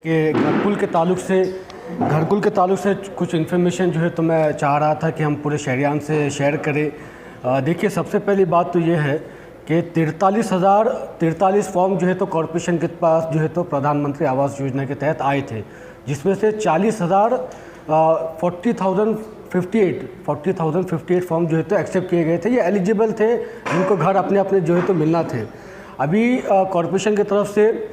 कि घरकुल के ताल्लुक से कुछ इन्फॉर्मेशन जो है तो मैं चाह रहा था कि हम पूरे शहरियान से शेयर करें। देखिए, सबसे पहली बात तो ये है कि 43 फॉर्म जो है तो कॉरपोरेशन के पास जो है तो प्रधानमंत्री आवास योजना के तहत आए थे, जिसमें से 40,058 फॉर्म जो है तो एक्सेप्ट किए गए थे। ये एलिजिबल थे, जिनको घर अपने अपने जो है तो मिलना थे। अभी कॉरपोरेशन की तरफ से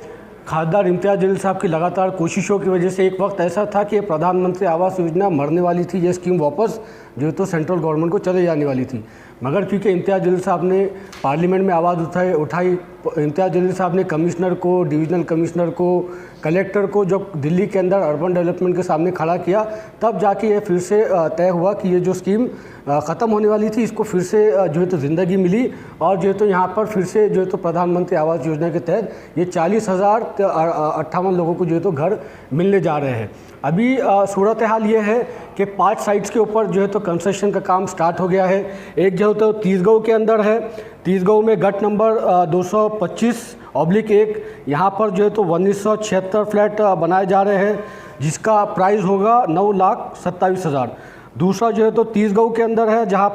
खासदार इम्तियाज़ जलील साहब की लगातार कोशिशों की वजह से एक वक्त ऐसा था कि प्रधानमंत्री आवास योजना मरने वाली थी, ये स्कीम वापस जो तो सेंट्रल गवर्नमेंट को चले जाने वाली थी। मगर क्योंकि इम्तियाज़ जलील साहब ने पार्लियामेंट में आवाज़ उठाई, इम्तियाज़ जलील साहब ने कमिश्नर को, डिवीज़नल कमिश्नर को, कलेक्टर को जो दिल्ली के अंदर अर्बन डेवलपमेंट के सामने खड़ा किया, तब जाके ये फिर से तय हुआ कि ये जो स्कीम ख़त्म होने वाली थी, इसको फिर से जो है तो ज़िंदगी मिली और जो है तो यहाँ पर फिर से जो है तो प्रधानमंत्री आवास योजना के तहत ये 40,058 लोगों को जो है तो घर मिलने जा रहे हैं। अभी सूरत हाल ये है कि 5 साइट्स के ऊपर जो है तो कंस्ट्रक्शन का काम स्टार्ट हो गया है। एक जो है तो तीसगांव के अंदर है, तीसगांव में गट नंबर 225/1 यहाँ पर जो है तो 1976 फ्लैट बनाए जा रहे हैं, जिसका प्राइस होगा 9,27,000। दूसरा जो है तो तीसगांव के अंदर है, जहाँ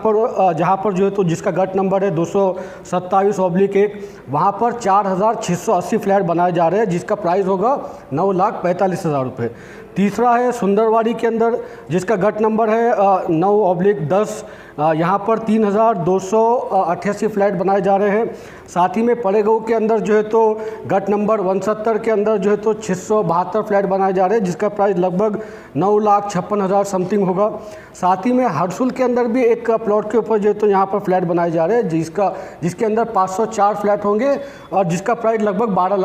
पर जो है तो जिसका गट नंबर है 227/1, वहाँ पर 4,680 फ्लैट बनाए जा रहे हैं, जिसका प्राइस होगा 9,45,000 रुपये। तीसरा है सुंदरवाड़ी के अंदर, जिसका गट नंबर है 9/10, यहाँ पर 3,288 फ्लैट बनाए जा रहे हैं। साथ ही में पड़ेगांव के अंदर जो है तो गट नंबर 170 के अंदर जो है तो 672 फ्लैट बनाए जा रहे हैं, जिसका प्राइस लगभग 9,56,000 समथिंग होगा। साथ ही में हरसुल के अंदर भी एक प्लॉट के ऊपर जो है तो यहाँ पर फ्लैट बनाए जा रहे हैं, जिसके अंदर 504 फ्लैट होंगे और जिसका प्राइस लगभग 12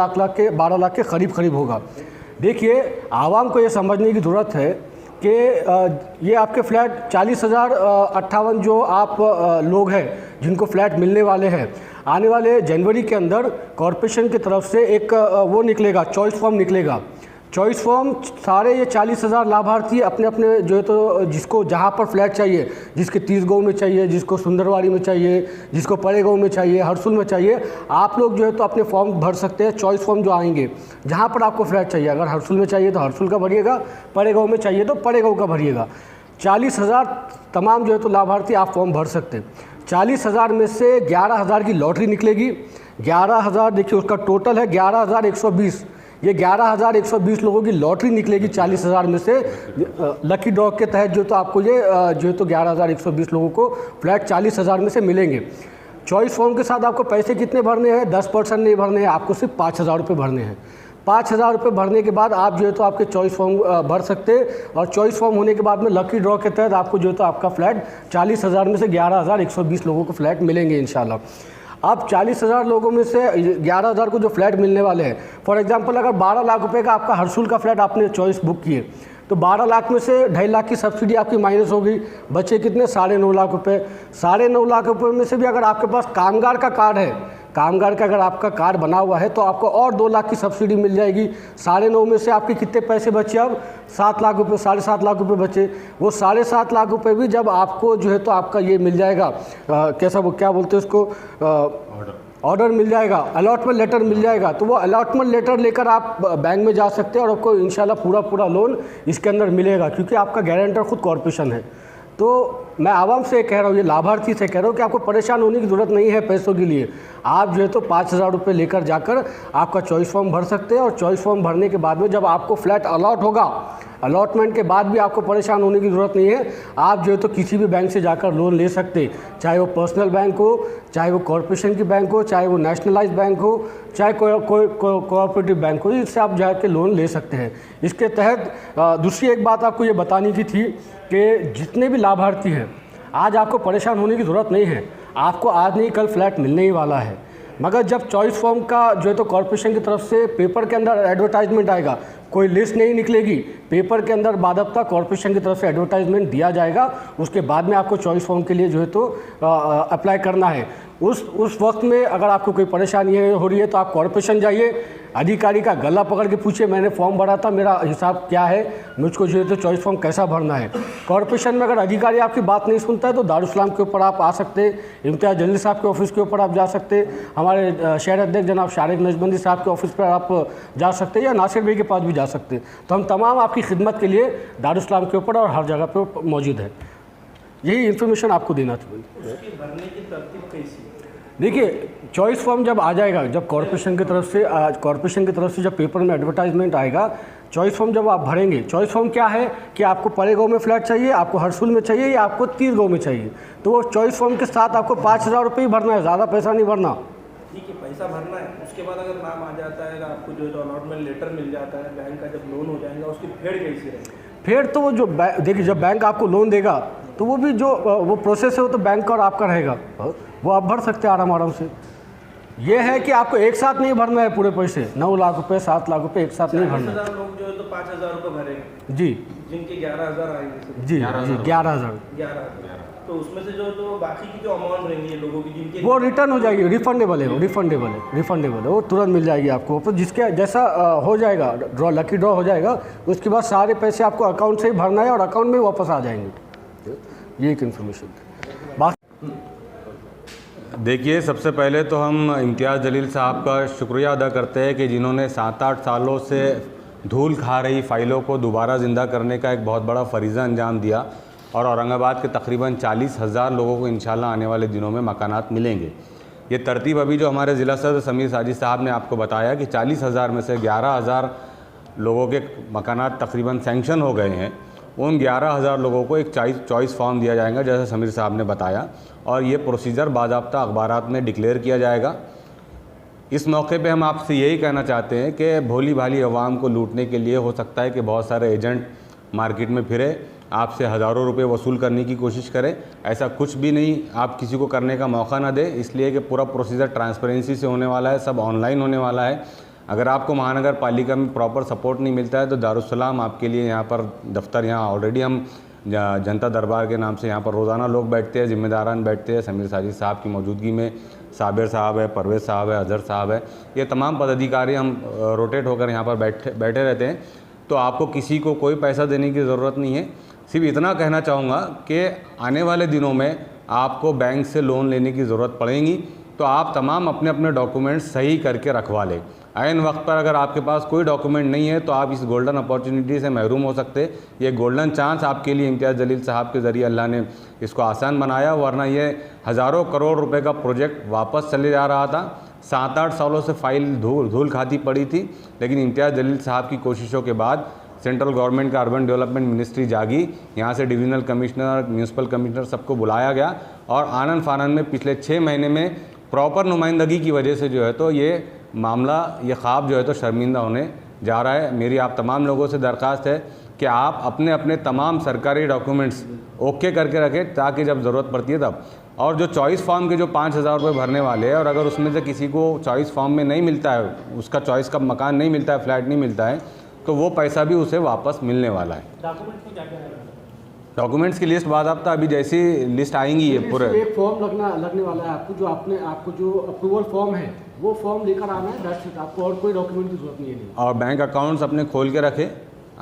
लाख के करीब होगा। देखिए, आवाम को ये समझने की ज़रूरत है कि ये आपके फ्लैट 40,058 जो आप लोग हैं जिनको फ्लैट मिलने वाले हैं, आने वाले जनवरी के अंदर कॉरपोरेशन की तरफ से एक वो निकलेगा, चॉइस फॉर्म निकलेगा। चॉइस फॉर्म सारे ये 40,000 लाभार्थी अपने अपने जो है तो जिसको जहाँ पर फ्लैट चाहिए, जिसके तीसगांव में चाहिए, जिसको सुंदरवाड़ी में चाहिए, जिसको पड़ेगांव में चाहिए, हरसुल में चाहिए, आप लोग जो है तो अपने फॉर्म भर सकते हैं। चॉइस फॉर्म जो आएंगे, जहाँ पर आपको फ्लैट चाहिए, अगर हरसुल में चाहिए तो हरसुल का भरिएगा, पड़ेगांव में चाहिए तो पड़ेगांव का भरिएगा। 40,000 तमाम जो है तो लाभार्थी आप फॉर्म भर सकते हैं। 40,000 में से 11,000 की लॉटरी निकलेगी। 11,000 देखिए उसका टोटल है 11,120। ये 11,120 लोगों की लॉटरी निकलेगी 40,000 में से। लकी ड्रॉ के तहत जो तो आपको ये जो है तो 11,120 लोगों को फ्लैट 40,000 में से मिलेंगे। चॉइस फॉर्म के साथ आपको पैसे कितने भरने हैं? 10% नहीं भरने हैं, आपको सिर्फ 5,000 रुपये भरने हैं। 5,000 रुपये भरने के बाद आप जो है तो आपके चॉइस फॉर्म भर सकते हैं और चॉइस फॉर्म होने के बाद में लकी ड्रॉ के तहत आपको जो है तो आपका फ्लैट 40,000 में से 11,120 लोगों को फ्लैट मिलेंगे इंशाल्लाह। अब 40,000 लोगों में से 11,000 को जो फ्लैट मिलने वाले हैं, फॉर एग्जांपल अगर 12 लाख रुपए का आपका हरसुल का फ्लैट आपने चॉइस बुक किए, तो 12 लाख में से 2.5 लाख की सब्सिडी आपकी माइनस होगी, बचे कितने? 9.5 लाख रुपए। 9.5 लाख रुपए में से भी अगर आपके पास कामगार का कार्ड है, कामगार का अगर आपका कार्ड बना हुआ है, तो आपको और 2 लाख की सब्सिडी मिल जाएगी। 9.5 में से आपके कितने पैसे बचे? अब 7 लाख रुपये, 7.5 लाख रुपये बचे। वो 7.5 लाख रुपये भी जब आपको जो है तो आपका ये मिल जाएगा, कैसा वो क्या बोलते हैं उसको, ऑर्डर मिल जाएगा, अलॉटमेंट लेटर मिल जाएगा, तो वो अलॉटमेंट लेटर लेकर आप बैंक में जा सकते हैं और आपको इंशाल्लाह पूरा लोन इसके अंदर मिलेगा, क्योंकि आपका गारंटर खुद कॉरपोरेशन है। तो मैं आवाम से कह रहा हूँ, ये लाभार्थी से कह रहा हूँ कि आपको परेशान होने की ज़रूरत नहीं है पैसों के लिए। आप जो है तो 5,000 रुपये लेकर जाकर आपका चॉइस फॉर्म भर सकते हैं और चॉइस फॉर्म भरने के बाद में जब आपको फ्लैट अलॉट होगा, अलॉटमेंट के बाद भी आपको परेशान होने की ज़रूरत नहीं है। आप जो है तो किसी भी बैंक से जाकर लोन ले सकते हैं, चाहे वो पर्सनल बैंक हो, चाहे वो कॉरपोरेशन की बैंक हो, चाहे वो नेशनलाइज बैंक हो, चाहे कोई कोऑपरेटिव बैंक हो, इससे आप जाकर लोन ले सकते हैं। इसके तहत दूसरी एक बात आपको ये बतानी की थी कि जितने भी लाभार्थी हैं, आज आपको परेशान होने की ज़रूरत नहीं है। आपको आज नहीं कल फ्लैट मिलने ही वाला है। मगर जब चॉइस फॉर्म का जो है तो कॉरपोरेशन की तरफ से पेपर के अंदर एडवर्टाइजमेंट आएगा, कोई लिस्ट नहीं निकलेगी, पेपर के अंदर बाकायदा कॉरपोरेशन की तरफ से एडवर्टाइजमेंट दिया जाएगा, उसके बाद में आपको चॉइस फॉर्म के लिए जो है तो अप्लाई करना है। उस वक्त में अगर आपको कोई परेशानी हो रही है तो आप कॉर्पोरेशन जाइए, अधिकारी का गला पकड़ के पूछिए मैंने फॉर्म भरा था, मेरा हिसाब क्या है, मुझको जो है तो चॉइस फॉर्म कैसा भरना है। कॉर्पोरेशन में अगर अधिकारी आपकी बात नहीं सुनता है तो दारुसलाम के ऊपर आप आ सकते हैं, इम्तियाज़ जलील साहब के ऑफिस के ऊपर आप जा सकते हैं, हमारे शहर अध्यक्ष जनाब शारिक नजबंदी साहब के ऑफिस पर आप जा सकते हैं, या नासिर भाई के पास भी जा सकते हैं। तो हम तमाम आपकी खिदमत के लिए दारुसलाम के ऊपर और हर जगह पर मौजूद है। यही इन्फॉर्मेशन आपको देना था। उसकी भरने की तरतीब कैसी है? देखिए, चॉइस फॉर्म जब आ जाएगा, जब कॉर्पोरेशन की तरफ से जब पेपर में एडवर्टाइजमेंट आएगा, चॉइस फॉर्म जब आप भरेंगे, चॉइस फॉर्म क्या है कि आपको पड़ेगांव में फ्लैट चाहिए, आपको हरसुल में चाहिए, या आपको तीरगांव में चाहिए, तो वो चॉइस फॉर्म के साथ आपको 5,000 रुपये ही भरना है, ज़्यादा पैसा नहीं भरना। ठीक है, पैसा भरना है। उसके बाद अगर नाम आ जाता है, आपको जो है तो अलॉटमेंट लेटर मिल जाता है, बैंक का जब लोन हो जाएगा उसकी फेड कैसी रहेगी? फिर तो वो जो देखिए, जब बैंक आपको लोन देगा तो वो भी जो वो प्रोसेस है वो तो बैंक का और आपका रहेगा, वो आप भर सकते हैं आराम से। ये है कि आपको एक साथ नहीं भरना है पूरे पैसे, 9 लाख रुपए 7 लाख रुपए एक साथ नहीं भरना है। 40,000 लोग जो है तो 5,000 रुपये भरेंगे जी, जिनके 11,000 आएंगे। जी 11,000 तो उसमें से जो तो बाकी की जो अमाउंट रहेंगी ये लोगों की जिनके वो रिटर्न हो जाएगी, रिफंडेबल है, रिफंडेबल है, वो तुरंत मिल जाएगी आपको। तो जिसके जैसा हो जाएगा ड्रॉ, लकी ड्रॉ हो जाएगा, उसके बाद सारे पैसे आपको अकाउंट से ही भरना है और अकाउंट में वापस आ जाएंगे। ये एक इन्फॉर्मेशन। बाकी देखिए, सबसे पहले तो हम इम्तियाज़ जलील साहब का शुक्रिया अदा करते हैं कि जिन्होंने 7-8 सालों से धूल खा रही फ़ाइलों को दोबारा ज़िंदा करने का एक बहुत बड़ा फरीज़ा अंजाम दिया, और औरंगाबाद के तकरीबन 40,000 लोगों को इंशाल्लाह आने वाले दिनों में मकानात मिलेंगे। ये तरतीब अभी जो हमारे ज़िला सदर समीर साजिद साहब ने आपको बताया कि 40,000 में से 11,000 लोगों के मकानात तकरीबन सैंक्शन हो गए हैं। उन 11,000 लोगों को एक चॉइस फॉर्म दिया जाएगा, जैसे समीर साहब ने बताया, और ये प्रोसीजर बाज़ाब्ता अखबारात में डिक्लेयर किया जाएगा। इस मौके पे हम आपसे यही कहना चाहते हैं कि भोली भाली अवाम को लूटने के लिए हो सकता है कि बहुत सारे एजेंट मार्केट में फिरे, आपसे हज़ारों रुपए वसूल करने की कोशिश करें। ऐसा कुछ भी नहीं, आप किसी को करने का मौका ना दें, इसलिए कि पूरा प्रोसीजर ट्रांसपेरेंसी से होने वाला है, सब ऑनलाइन होने वाला है। अगर आपको महानगर पालिका में प्रॉपर सपोर्ट नहीं मिलता है तो दारुसलाम आपके लिए यहाँ पर दफ्तर, यहाँ ऑलरेडी हम जनता दरबार के नाम से यहाँ पर रोज़ाना लोग बैठते हैं, ज़िम्मेदारान बैठते हैं। समीर साजिद साहब की मौजूदगी में साबिर साहब है, परवेज़ साहब है, अजहर साहब है, ये तमाम पदाधिकारी हम रोटेट होकर यहाँ पर बैठे रहते हैं। तो आपको किसी को कोई पैसा देने की ज़रूरत नहीं है। सिर्फ इतना कहना चाहूँगा कि आने वाले दिनों में आपको बैंक से लोन लेने की ज़रूरत पड़ेगी, तो आप तमाम अपने अपने डॉक्यूमेंट्स सही करके रखवा लें। ऐन वक्त पर अगर आपके पास कोई डॉक्यूमेंट नहीं है तो आप इस गोल्डन अपॉर्चुनिटी से महरूम हो सकते। ये गोल्डन चांस आपके लिए इम्तियाज़ जलील साहब के ज़रिए अल्लाह ने इसको आसान बनाया, वरना ये हज़ारों करोड़ रुपए का प्रोजेक्ट वापस चले जा रहा था। 7-8 सालों से फाइल धूल खाती पड़ी थी, लेकिन इम्तियाज़ जलील साहब की कोशिशों के बाद सेंट्रल गवर्नमेंट का अर्बन डेवलपमेंट मिनिस्ट्री जागी, यहाँ से डिविजनल कमिश्नर, म्यूनसिपल कमिश्नर सबको बुलाया गया, और आनन फानन में पिछले 6 महीने में प्रॉपर नुमाइंदगी की वजह से जो है तो ये मामला, ये ख्वाब जो है तो शर्मिंदा होने जा रहा है। मेरी आप तमाम लोगों से दरख्वास्त है कि आप अपने अपने तमाम सरकारी डॉक्यूमेंट्स ओके करके रखें, ताकि जब ज़रूरत पड़ती है तब। और जो चॉइस फॉर्म के जो 5,000 रुपये भरने वाले हैं, और अगर उसमें से किसी को चॉइस फॉर्म में नहीं मिलता है, उसका चॉइस का मकान नहीं मिलता है, फ्लैट नहीं मिलता है, तो वो पैसा भी उसे वापस मिलने वाला है। डॉक्यूमेंट्स में क्या क्या है? डॉक्यूमेंट्स की लिस्ट बाज़ाब्ता अभी जैसी लिस्ट आएंगी ये पूरे एक फॉर्म लगने वाला है आपको, जो आपको जो अप्रूवल फॉर्म है वो फॉर्म लेकर आना है, दैट्स इट। आपको और कोई डॉक्यूमेंट की जरूरत नहीं है। और बैंक अकाउंट्स अपने खोल के रखें,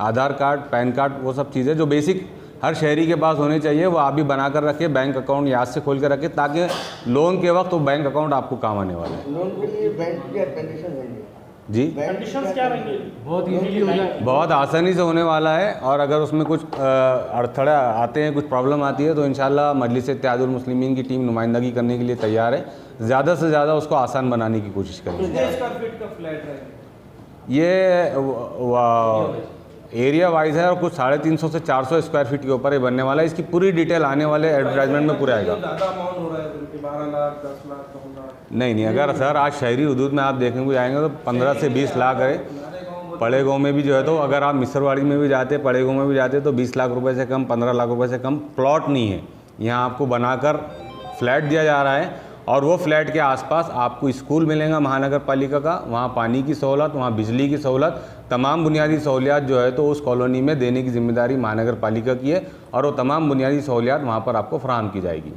आधार कार्ड, पैन कार्ड, वो सब चीज़ें जो बेसिक हर शहरी के पास होने चाहिए वो आप भी बना कर रखें। बैंक अकाउंट याद से खोल के रखें, ताकि लोन के वक्त वो बैंक अकाउंट आपको काम आने वाला है। लोन के लिए बैंक की कंडीशन रहेंगे जी, कंडीशंस क्या रहेंगे? बहुत ईजीली हो जाए, बहुत आसानी से होने वाला है। और अगर उसमें कुछ अड़थड़े आते हैं, कुछ प्रॉब्लम आती है, तो इंशाल्लाह मजलिस इत्तेहादुल मुस्लिमीन की टीम नुमाइंदगी करने के लिए तैयार है। ज़्यादा से ज़्यादा उसको आसान बनाने की कोशिश करेंगे। कितने स्क्वायर फीट का फ्लैट रहेगा? ये एरिया वाइज है, और कुछ 350 से 400 स्क्वायर फीट के ऊपर ये बनने वाला है। इसकी पूरी डिटेल आने वाले एडवर्टाइजमेंट में पूरे आएगा। ज़्यादा अमाउंट हो रहा है, 12 लाख, 10 लाख, 14 लाख? नहीं, अगर सर आज शहरी हदूद में आप देखने को जाएंगे तो 15 से 20 लाख है। पड़े गाँव में भी जो है तो अगर आप मिसरवाड़ी में भी जाते, पड़े गाँव में भी जाते, तो 20 लाख रुपए से कम, 15 लाख रुपए से कम प्लॉट नहीं है। यहाँ आपको बनाकर फ्लैट दिया जा रहा है, और वो फ्लैट के आसपास आपको स्कूल मिलेगा महानगर पालिका का, वहाँ पानी की सहूलत, वहाँ बिजली की सहूलत, तमाम बुनियादी सहूलियात जो है तो उस कॉलोनी में देने की जिम्मेदारी महानगर पालिका की है, और वो तमाम बुनियादी सहूलियात वहाँ पर आपको फराहम की जाएगी।